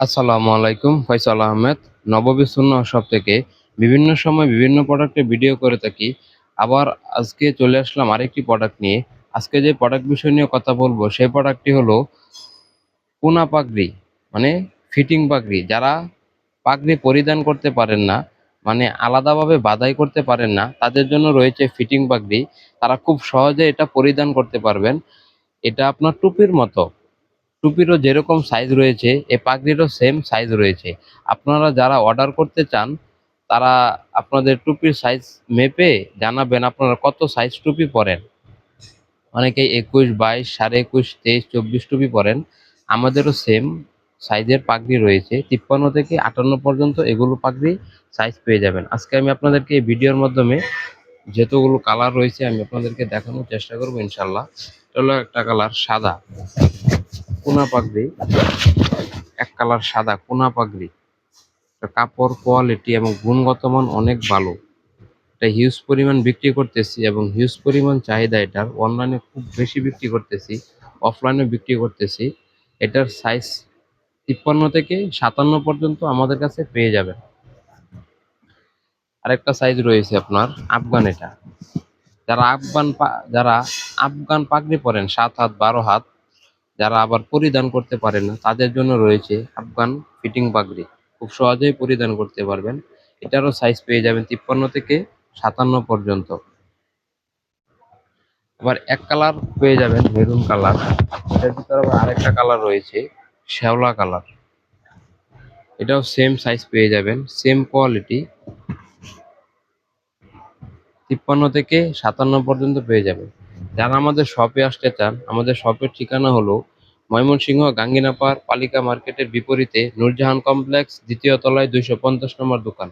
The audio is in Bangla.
আসসালামু আলাইকুম, ফয়সাল আহমেদ। নববী সুন্নাহ শপ থেকে বিভিন্ন সময় বিভিন্ন প্রোডাক্টের ভিডিও করে থাকি। আবার আজকে চলে আসলাম আরেকটি প্রোডাক্ট নিয়ে। আজকে যে প্রোডাক্ট বিষয় নিয়ে কথা বলবো সেই প্রোডাক্টটি হলো কোনা পাগড়ি, মানে ফিটিং পাগড়ি। যারা পাগড়ি পরিধান করতে পারেন না, মানে আলাদাভাবে বাঁধাই করতে পারেন না, তাদের জন্য রয়েছে ফিটিং পাগড়ি। তারা খুব সহজে এটা পরিধান করতে পারবেন। এটা আপনার টুপির মতো। টুপিরও যেরকম সাইজ রয়েছে এই পাগড়িরও সেম সাইজ রয়েছে। আপনারা যারা অর্ডার করতে চান তারা আপনাদের টুপির সাইজ মেপে জানাবেন আপনারা কত সাইজ টুপি পরেন। অনেকেই 21, 22, 21.5, 23, 24 টুপি পরেন। আমাদেরও সেম সাইজের পাগড়ি রয়েছে, 53 থেকে 58 পর্যন্ত এগুলো পাগড়ি সাইজ পেয়ে যাবেন। আজকে আমি আপনাদেরকে এই ভিডিওর মাধ্যমে যতগুলো কালার রয়েছে আমি আপনাদেরকে দেখানোর চেষ্টা করবো ইনশাল্লাহ। এটা হলো একটা কালার সাদা কোনা পাগড়ি, এক কালার সাদা কোনা পাগড়ি। কাপড় কোয়ালিটি এবং গুণগত মান অনেক ভালো। এটা হিউজ পরিমাণ বিক্রি করতেছি এবং হিউজ পরিমাণ চাহিদা এটার। অনলাইনে খুব বেশি বিক্রি করতেছি, অফলাইনে বিক্রি করতেছি। এটার সাইজ 53 থেকে 57 পর্যন্ত আমাদের কাছে পেয়ে যাবেন। আরেকটা সাইজ রয়েছে আপনার আফগান। এটা যারা আফগান পাগড়ি পরেন 7 হাত 12 হাত, যারা আবার পরিধান করতে পারেন না তাদের জন্য রয়েছে আফগান ফিটিং পাগড়ি। খুব সহজেই পরিধান করতে পারবেন। এটারও সাইজ পেয়ে যাবেন 53 থেকে 57 পর্যন্ত। আবার এক কালার পেয়ে যাবেন মেরুন কালার। এটার ভিতরে আবার আরেকটা কালার রয়েছে শ্যাওলা কালার। এটাও সেম সাইজ পেয়ে যাবেন, সেম কোয়ালিটি, 53 থেকে 57 পর্যন্ত পেয়ে যাবেন। যারা আমাদের শপে আসতে চান, আমাদের শপের ঠিকানা হলো ময়মনসিংহ গাঙ্গিনাপাড় পালিকা মার্কেটের বিপরীতে নূরজাহান কমপ্লেক্স, দ্বিতীয় তলায়, 250 নম্বর দোকান।